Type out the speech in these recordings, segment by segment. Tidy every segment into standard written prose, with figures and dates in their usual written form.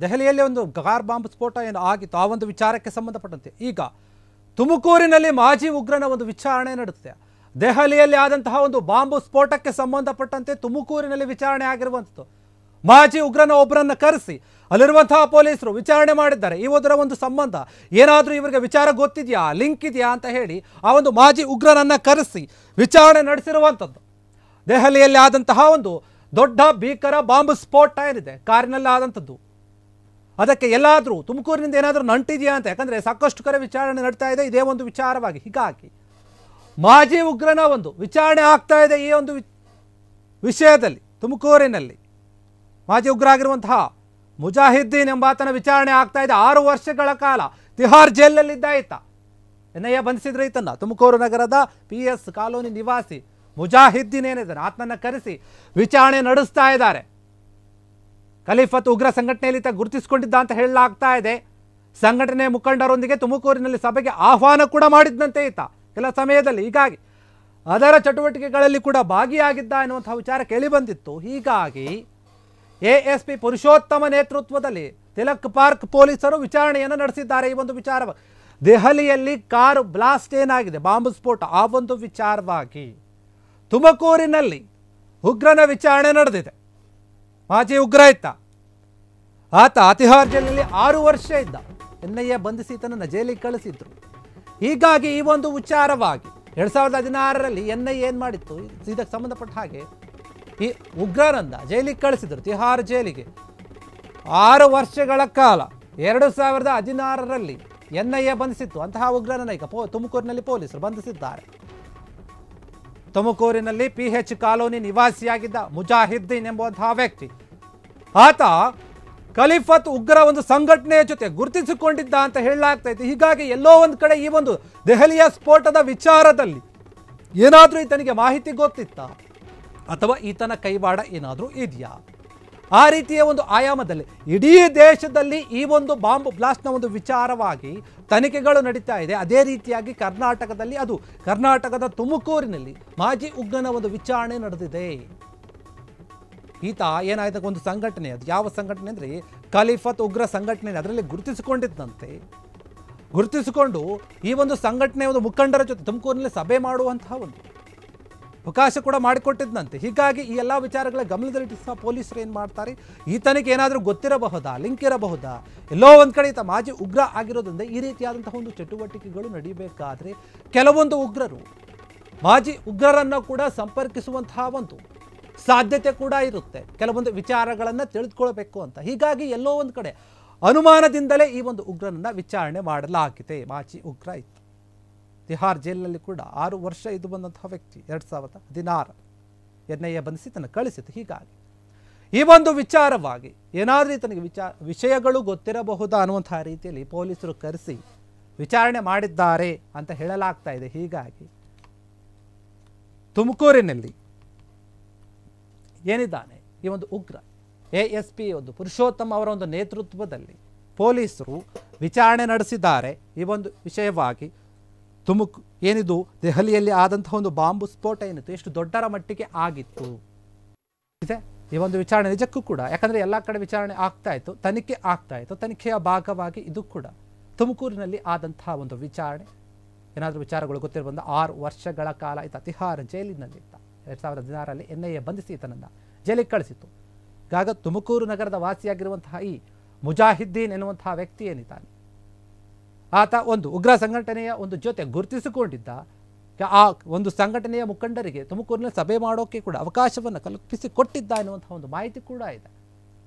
ದೆಹಲಿಯಲ್ಲಿ ಒಂದು car bomb ಸ್ಫೋಟ ಏನು ಆಗಿತ್ತು ಆ ಒಂದು ವಿಚಾರಕ್ಕೆ ಸಂಬಂಧಪಟ್ಟಂತೆ ಈಗ ತುಮಕೂರಿನಲ್ಲಿ ಮಾಜಿ ಉಗ್ರನ ಒಂದು ವಿಚಾರಣೆ ನಡೆದಿದೆ. ದೆಹಲಿಯಲ್ಲಿ ಆದಂತಹ ಒಂದು ಬಾಂಬ್ ಸ್ಫೋಟಕ್ಕೆ ಸಂಬಂಧಪಟ್ಟಂತೆ ತುಮಕೂರಿನಲ್ಲಿ ವಿಚಾರಣೆ ಆಗಿರುವಂಥದ್ದು. ಮಾಜಿ ಉಗ್ರನ ಒಬ್ಬರನ್ನ ಕರೆಸಿ ಅಲ್ಲಿರುವಂತಹ ಪೊಲೀಸರು ವಿಚಾರಣೆ ಮಾಡಿದ್ದಾರೆ. ಇವರ ಒಂದು ಸಂಬಂಧ ಏನಾದರೂ ಇವರಿಗೆ ವಿಚಾರ ಗೊತ್ತಿದೆಯಾ, ಲಿಂಕ್ ಇದೆಯಾ ಅಂತ ಹೇಳಿ ಆ ಒಂದು ಮಾಜಿ ಉಗ್ರನನ್ನ ಕರೆಸಿ ವಿಚಾರಣೆ ನಡೆಸಿರುವಂಥದ್ದು. ದೆಹಲಿಯಲ್ಲಿ ಆದಂತಹ ಒಂದು ದೊಡ್ಡ ಭೀಕರ ಬಾಂಬ್ ಸ್ಫೋಟ ಏನಿದೆ ಕಾರಿನಲ್ಲಿ ಆದಂಥದ್ದು, ಅದಕ್ಕೆ ಎಲ್ಲಾದರೂ ತುಮಕೂರಿನಿಂದ ಏನಾದರೂ ನಂಟಿದೆಯಾ ಅಂತ, ಯಾಕಂದರೆ ಸಾಕಷ್ಟು ಕರೆ ವಿಚಾರಣೆ ನಡೀತಾ ಇದೆ ಇದೇ ಒಂದು ವಿಚಾರವಾಗಿ. ಹೀಗಾಗಿ ಮಾಜಿ ಉಗ್ರನ ಒಂದು ವಿಚಾರಣೆ ಆಗ್ತಾ ಇದೆ ಈ ಒಂದು ವಿಷಯದಲ್ಲಿ. ತುಮಕೂರಿನಲ್ಲಿ ಮಾಜಿ ಉಗ್ರ ಆಗಿರುವಂತಹ ಮುಜಾಹಿದ್ದೀನ್ ಎಂಬಾತನ ವಿಚಾರಣೆ ಆಗ್ತಾ ಇದೆ. 6 ವರ್ಷಗಳ ಕಾಲ ತಿಹಾರ್ ಜೈಲಲ್ಲಿದ್ದ ಈತ. NIA ಬಂಧಿಸಿದ್ರೆ ಈತನ್ನ. ತುಮಕೂರು ನಗರದ PS ಕಾಲೋನಿ ನಿವಾಸಿ ಮುಜಾಹಿದ್ದೀನ್ ಏನಿದ್ದಾನೆ ಆತನನ್ನ ಕರೆಸಿ ವಿಚಾರಣೆ ನಡೆಸ್ತಾ ಇದ್ದಾರೆ. ಖಲೀಫತ್ ಉಗ್ರ ಸಂಘಟನೆಯಲ್ಲಿ ಈತ ಗುರುತಿಸಿಕೊಂಡಿದ್ದ ಅಂತ ಹೇಳಲಾಗ್ತಾ ಇದೆ. ಸಂಘಟನೆ ಮುಖಂಡರೊಂದಿಗೆ ತುಮಕೂರಿನಲ್ಲಿ ಸಭೆಗೆ ಆಹ್ವಾನ ಕೂಡ ಮಾಡಿದ್ದಂತೆ ಈತ ಕೆಲ ಸಮಯದಲ್ಲಿ. ಹೀಗಾಗಿ ಅದರ ಚಟುವಟಿಕೆಗಳಲ್ಲಿ ಕೂಡ ಭಾಗಿಯಾಗಿದ್ದ ಎನ್ನುವಂತಹ ವಿಚಾರ ಕೇಳಿ ಬಂದಿತ್ತು. ಹೀಗಾಗಿ ASP ಪುರುಷೋತ್ತಮ ನೇತೃತ್ವದಲ್ಲಿ ತಿಲಕ್ ಪಾರ್ಕ್ ಪೊಲೀಸರು ವಿಚಾರಣೆಯನ್ನು ನಡೆಸಿದ್ದಾರೆ ಈ ಒಂದು ವಿಚಾರ. ದೆಹಲಿಯಲ್ಲಿ ಕಾರು ಬ್ಲಾಸ್ಟ್ ಏನಾಗಿದೆ, ಬಾಂಬ್ ಸ್ಫೋಟ, ಆ ಒಂದು ವಿಚಾರವಾಗಿ ತುಮಕೂರಿನಲ್ಲಿ ಉಗ್ರನ ವಿಚಾರಣೆ ನಡೆದಿದೆ. ಮಾಜಿ ಉಗ್ರ ಇತ್ತ ಆತ ತಿಹಾರ್ ಜೈಲಿನಲ್ಲಿ 6 ವರ್ಷ ಇದ್ದ. NIA ಬಂಧಿಸಿ ಈತನನ್ನು ಜೈಲಿಗೆ ಕಳಿಸಿದ್ರು. ಹೀಗಾಗಿ ಈ ಒಂದು ವಿಚಾರವಾಗಿ 2016ರಲ್ಲಿ NIA ಏನು ಮಾಡಿತ್ತು, ಇದಕ್ಕೆ ಸಂಬಂಧಪಟ್ಟ ಹಾಗೆ ಈ ಉಗ್ರನನ್ನ ಜೈಲಿಗೆ ಕಳಿಸಿದ್ರು, ತಿಹಾರ್ ಜೈಲಿಗೆ 6 ವರ್ಷಗಳ ಕಾಲ. 2016ರಲ್ಲಿ NIA ಬಂಧಿಸಿತ್ತು. ಅಂತಹ ಉಗ್ರನನ್ನ ಈಗ ತುಮಕೂರಿನಲ್ಲಿ ಪೊಲೀಸರು ಬಂಧಿಸಿದ್ದಾರೆ. ತುಮಕೂರಿನಲ್ಲಿ PH ಕಾಲೋನಿ ನಿವಾಸಿಯಾಗಿದ್ದ ಮುಜಾಹಿದ್ದೀನ್ ಎಂಬುವಂತಹ ವ್ಯಕ್ತಿ, ಆತ ಖಲೀಫತ್ ಉಗ್ರ ಒಂದು ಸಂಘಟನೆಯ ಜೊತೆ ಗುರುತಿಸಿಕೊಂಡಿದ್ದ ಅಂತ ಹೇಳಲಾಗ್ತಾ ಇತ್ತು. ಹೀಗಾಗಿ ಎಲ್ಲೋ ಒಂದು ಕಡೆ ಈ ಒಂದು ದೆಹಲಿಯ ಸ್ಫೋಟದ ವಿಚಾರದಲ್ಲಿ ಏನಾದರೂ ಈತನಿಗೆ ಮಾಹಿತಿ ಗೊತ್ತಿತ್ತ ಅಥವಾ ಈತನ ಕೈವಾಡ ಏನಾದರೂ ಇದೆಯಾ, ಆ ರೀತಿಯ ಒಂದು ಆಯಾಮದಲ್ಲಿ ಇಡೀ ದೇಶದಲ್ಲಿ ಈ ಒಂದು ಬಾಂಬ್ ಬ್ಲಾಸ್ಟ್ನ ಒಂದು ವಿಚಾರವಾಗಿ ತನಿಖೆಗಳು ನಡೀತಾ ಇದೆ. ಅದೇ ರೀತಿಯಾಗಿ ಕರ್ನಾಟಕದಲ್ಲಿ, ಅದು ಕರ್ನಾಟಕದ ತುಮಕೂರಿನಲ್ಲಿ ಮಾಜಿ ಉಗ್ರನ ಒಂದು ವಿಚಾರಣೆ ನಡೆದಿದೆ. ಈತ ಏನಾಯ್ತು, ಒಂದು ಸಂಘಟನೆ, ಅದು ಯಾವ ಸಂಘಟನೆ ಅಂದರೆ ಖಲೀಫತ್ ಉಗ್ರ ಸಂಘಟನೆ, ಅದರಲ್ಲಿ ಗುರುತಿಸಿಕೊಂಡಿದ್ದಂತೆ. ಗುರುತಿಸಿಕೊಂಡು ಈ ಒಂದು ಸಂಘಟನೆಯ ಒಂದು ಮುಖಂಡರ ಜೊತೆ ತುಮಕೂರಿನಲ್ಲಿ ಸಭೆ ಮಾಡುವಂತಹ ಒಂದು ಅವಕಾಶ ಕೂಡ ಮಾಡಿಕೊಟ್ಟಿದ್ದಂತೆ. ಹೀಗಾಗಿ ಈ ಎಲ್ಲ ವಿಚಾರಗಳ ಗಮನದಲ್ಲಿಟ್ಟು ಪೊಲೀಸರು ಏನು ಮಾಡ್ತಾರೆ, ಈತನಿಗೆ ಏನಾದರೂ ಗೊತ್ತಿರಬಹುದಾ, ಲಿಂಕ್ ಇರಬಹುದಾ, ಎಲ್ಲೋ ಒಂದು ಕಡೆ ಈತ ಮಾಜಿ ಉಗ್ರ ಆಗಿರೋದ್ರಿಂದ ಈ ರೀತಿಯಾದಂತಹ ಒಂದು ಚಟುವಟಿಕೆಗಳು ನಡೀಬೇಕಾದ್ರೆ ಕೆಲವೊಂದು ಉಗ್ರರು ಮಾಜಿ ಉಗ್ರರನ್ನು ಕೂಡ ಸಂಪರ್ಕಿಸುವಂತಹ ಒಂದು ಸಾಧ್ಯತೆ ಕೂಡ ಇರುತ್ತೆ, ಕೆಲವೊಂದು ವಿಚಾರಗಳನ್ನು ತಿಳಿದುಕೊಳ್ಬೇಕು ಅಂತ. ಹೀಗಾಗಿ ಎಲ್ಲೋ ಒಂದು ಕಡೆ ಅನುಮಾನದಿಂದಲೇ ಈ ಒಂದು ಉಗ್ರನನ್ನು ವಿಚಾರಣೆ ಮಾಡಲಾಗಿದೆ. ಮಾಜಿ ಉಗ್ರ ಇತ್ತು, ತಿಹಾರ್ ಜೈಲಿನಲ್ಲಿ ಕೂಡ 6 ವರ್ಷ ಇದು ಬಂದಂತಹ ವ್ಯಕ್ತಿ. 2016 NIA ಬಂಧಿಸಿ ತನ್ನ ಕಳಿಸಿತು. ಹೀಗಾಗಿ ಈ ಒಂದು ವಿಚಾರವಾಗಿ ಏನಾದರೂ ತನಗೆ ವಿಷಯಗಳು ಗೊತ್ತಿರಬಹುದಾ ಅನ್ನುವಂತಹ ರೀತಿಯಲ್ಲಿ ಪೊಲೀಸರು ಕರೆಸಿ ವಿಚಾರಣೆ ಮಾಡಿದ್ದಾರೆ ಅಂತ ಹೇಳಲಾಗ್ತಾ ಇದೆ. ಹೀಗಾಗಿ ತುಮಕೂರಿನಲ್ಲಿ ಏನಿದ್ದಾನೆ ಈ ಒಂದು ಉಗ್ರ, ASP ಒಂದು ಪುರುಷೋತ್ತಮ ಅವರ ಒಂದು ನೇತೃತ್ವದಲ್ಲಿ ಪೊಲೀಸರು ವಿಚಾರಣೆ ನಡೆಸಿದ್ದಾರೆ ಈ ಒಂದು ವಿಷಯವಾಗಿ. ಏನಿದು ದೆಹಲಿಯಲ್ಲಿ ಆದಂತಹ ಒಂದು ಬಾಂಬ್ ಸ್ಫೋಟ ಏನಿತ್ತು, ಎಷ್ಟು ದೊಡ್ಡರ ಮಟ್ಟಿಗೆ ಆಗಿತ್ತು ಇದೆ ಈ ಒಂದು ವಿಚಾರಣೆ ನಿಜಕ್ಕೂ ಕೂಡ. ಯಾಕಂದರೆ ಎಲ್ಲ ಕಡೆ ವಿಚಾರಣೆ ಆಗ್ತಾ ಇತ್ತು, ತನಿಖೆ ಆಗ್ತಾ ಇತ್ತು. ತನಿಖೆಯ ಭಾಗವಾಗಿ ಇದು ಕೂಡ ತುಮಕೂರಿನಲ್ಲಿ ಆದಂತಹ ಒಂದು ವಿಚಾರಣೆ. ಏನಾದರೂ ವಿಚಾರಗಳು ಗೊತ್ತಿರ ಬಂದ 6 ವರ್ಷಗಳ ಕಾಲ ಈತ ತಿಹಾರ್ ಜೈಲಿನಲ್ಲಿದ್ದ. 2016ರಲ್ಲಿ NIA ಬಂಧಿಸಿ ಈತನನ್ನು ಜೈಲಿಗೆ ಕಳಿಸಿತ್ತು. ಆಗ ತುಮಕೂರು ನಗರದ ವಾಸಿಯಾಗಿರುವಂತಹ ಈ ಮುಜಾಹಿದ್ದೀನ್ ಎನ್ನುವಂತಹ ವ್ಯಕ್ತಿ ಏನಿದ್ದಾನೆ, ಆತ ಒಂದು ಉಗ್ರ ಸಂಘಟನೆಯ ಒಂದು ಜೊತೆ ಗುರುತಿಸಿಕೊಂಡಿದ್ದ. ಆ ಒಂದು ಸಂಘಟನೆಯ ಮುಖಂಡರಿಗೆ ತುಮಕೂರಿನಲ್ಲಿ ಸಭೆ ಮಾಡೋಕ್ಕೆ ಕೂಡ ಅವಕಾಶವನ್ನು ಕಲ್ಪಿಸಿಕೊಟ್ಟಿದ್ದ ಎನ್ನುವಂತಹ ಒಂದು ಮಾಹಿತಿ ಕೂಡ ಇದೆ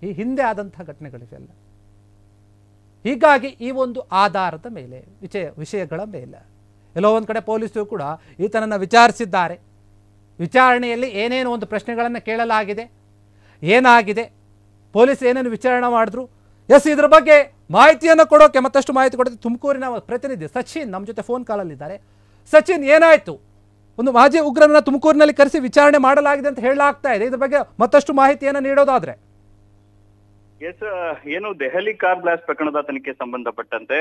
ಈ ಹಿಂದೆ ಆದಂತಹ ಘಟನೆಗಳಿಗೆಲ್ಲ. ಹೀಗಾಗಿ ಈ ಒಂದು ಆಧಾರದ ಮೇಲೆ ವಿಷಯಗಳ ಮೇಲೆ ಎಲ್ಲೋ ಒಂದು ಕಡೆ ಪೊಲೀಸರು ಕೂಡ ಈತನನ್ನು ವಿಚಾರಿಸಿದ್ದಾರೆ. ವಿಚಾರಣೆಯಲ್ಲಿ ಏನೇನು ಒಂದು ಪ್ರಶ್ನೆಗಳನ್ನು ಕೇಳಲಾಗಿದೆ, ಏನಾಗಿದೆ, ಪೊಲೀಸ್ ಏನೇನು ವಿಚಾರಣೆ ಮಾಡಿದ್ರು, ಇದ್ರ ಬಗ್ಗೆ ಮಾಹಿತಿಯನ್ನು ಕೊಡೋಕೆ ಮತ್ತಷ್ಟು ಮಾಹಿತಿ ಕೊಡೋದು ತುಮಕೂರಿನ ಪ್ರತಿನಿಧಿ ಸಚಿನ್ ನಮ್ಮ ಜೊತೆ ಫೋನ್ ಕಾಲಲ್ಲಿದ್ದಾರೆ. ಸಚಿನ್, ಏನಾಯ್ತು, ಒಂದು ಮಾಜಿ ಉಗ್ರನನ್ನ ತುಮಕೂರಿನಲ್ಲಿ ಕರೆಸಿ ವಿಚಾರಣೆ ಮಾಡಲಾಗಿದೆ ಅಂತ ಹೇಳಲಾಗ್ತಾ ಇದೆ, ಇದ್ರ ಬಗ್ಗೆ ಮತ್ತಷ್ಟು ಮಾಹಿತಿಯನ್ನು ನೀಡೋದಾದ್ರೆ? ಏನು ದೆಹಲಿ ಕಾರ್ ಬ್ಲಾಸ್ಟ್ ಪ್ರಕರಣದ ತನಿಖೆ ಸಂಬಂಧಪಟ್ಟಂತೆ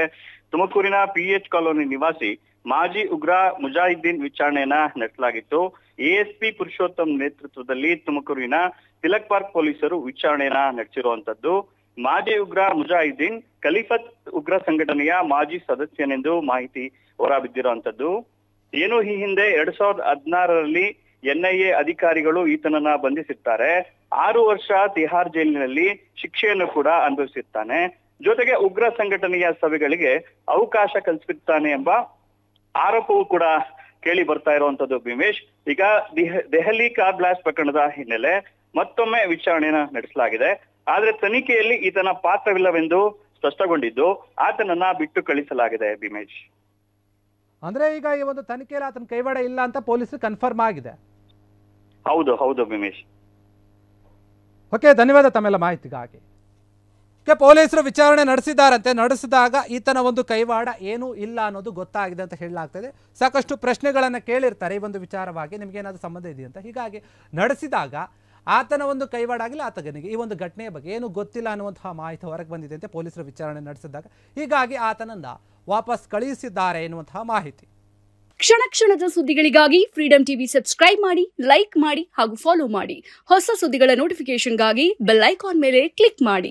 ತುಮಕೂರಿನ PH ಕಾಲೋನಿ ನಿವಾಸಿ ಮಾಜಿ ಉಗ್ರ ಮುಜಾಹಿದ್ದೀನ್ ವಿಚಾರಣೆಯನ್ನ ನಡೆಸಲಾಗಿತ್ತು. ASP ಪುರುಷೋತ್ತಮ್ ನೇತೃತ್ವದಲ್ಲಿ ತುಮಕೂರಿನ ತಿಲಕ್ ಪಾರ್ಕ್ ಪೊಲೀಸರು ವಿಚಾರಣೆಯನ್ನ ನಡೆಸಿರುವಂತದ್ದು. ಮಾಜಿ ಉಗ್ರ ಮುಜಾಹಿದ್ದೀನ್ ಖಲೀಫತ್ ಉಗ್ರ ಸಂಘಟನೆಯ ಮಾಜಿ ಸದಸ್ಯನೆಂದು ಮಾಹಿತಿ ಹೊರಬಿದ್ದಿರುವಂತದ್ದು. ಏನು ಈ ಹಿಂದೆ 2016ರಲ್ಲಿ NIA ಅಧಿಕಾರಿಗಳು ಈತನನ್ನ ಬಂಧಿಸಿರ್ತಾರೆ. 6 ವರ್ಷ ತಿಹಾರ್ ಜೈಲಿನಲ್ಲಿ ಶಿಕ್ಷೆಯನ್ನು ಕೂಡ ಅನುಭವಿಸಿರ್ತಾನೆ. ಜೊತೆಗೆ ಉಗ್ರ ಸಂಘಟನೆಯ ಸಭೆಗಳಿಗೆ ಅವಕಾಶ ಕಲ್ಪಿಸುತ್ತಾನೆ ಎಂಬ ಆರೋಪವೂ ಕೂಡ ಕೇಳಿ ಬರ್ತಾ ಇರುವಂತದ್ದು ಭೀಮೇಶ್. ಈಗ ದೆಹಲಿ ಕಾರ್ ಬ್ಲಾಸ್ಟ್ ಪ್ರಕರಣದ ಹಿನ್ನೆಲೆ ಮತ್ತೊಮ್ಮೆ ವಿಚಾರಣೆಯನ್ನ ನಡೆಸಲಾಗಿದೆ. ಆದ್ರೆ ತನಿಖೆಯಲ್ಲಿ ಈತನ ಪಾತ್ರವಿಲ್ಲವೆಂದು ಸ್ಪಷ್ಟಗೊಂಡಿದ್ದು ಆತನನ್ನ ಬಿಟ್ಟು ಕಳಿಸಲಾಗಿದೆ ಭೀಮೇಶ್. ಅಂದ್ರೆ ಈಗ ಈ ಒಂದು ತನಿಖೆಯಲ್ಲಿ ಆತನ ಕೈವಾಡ ಇಲ್ಲ ಅಂತ ಪೊಲೀಸರು ಕನ್ಫರ್ಮ್ ಆಗಿದೆ. ಹೌದು ಭೀಮೇಶ್. ಓಕೆ, ಧನ್ಯವಾದ ತಮ್ಮೆಲ್ಲ ಮಾಹಿತಿಗಾಗಿ. ಪೊಲೀಸರು ವಿಚಾರಣೆ ನಡೆಸಿದಾಗ ಈತನ ಒಂದು ಕೈವಾಡ ಏನೂ ಇಲ್ಲ ಅನ್ನೋದು ಗೊತ್ತಾಗಿದೆ ಅಂತ ಹೇಳಲಾಗ್ತದೆ. ಸಾಕಷ್ಟು ಪ್ರಶ್ನೆಗಳನ್ನು ಕೇಳಿರ್ತಾರೆ ಈ ಒಂದು ವಿಚಾರವಾಗಿ, ನಿಮ್ಗೇನಾದ್ರೂ ಸಂಬಂಧ ಇದೆಯಂತ. ಹೀಗಾಗಿ ನಡೆಸಿದಾಗ ಆತನ ಒಂದು ಕೈವಾಡ ಆಗಿಲ್ಲ, ಆತನಿಗೆ ಈ ಒಂದು ಘಟನೆಯ ಬಗ್ಗೆ ಏನು ಗೊತ್ತಿಲ್ಲ ಅನ್ನುವಂತಹ ಮಾಹಿತಿ ಹೊರಗೆ ಬಂದಿದೆ ಅಂತ ಪೊಲೀಸರು ವಿಚಾರಣೆ ನಡೆಸಿದಾಗ. ಹೀಗಾಗಿ ಆತನನ್ನ ವಾಪಸ್ ಕಳುಹಿಸಿದ್ದಾರೆ ಎನ್ನುವಂತಹ ಮಾಹಿತಿ. ಕ್ಷಣ ಕ್ಷಣದ ಸುದ್ದಿಗಳಿಗಾಗಿ ಫ್ರೀಡಂ ಟಿವಿ ಸಬ್ಸ್ಕ್ರೈಬ್ ಮಾಡಿ, ಲೈಕ್ ಮಾಡಿ ಹಾಗೂ ಫಾಲೋ ಮಾಡಿ. ಹೊಸ ಸುದ್ದಿಗಳ ನೋಟಿಫಿಕೇಶನ್ಗಾಗಿ ಬೆಲ್ ಐಕಾನ್ ಮೇಲೆ ಕ್ಲಿಕ್ ಮಾಡಿ.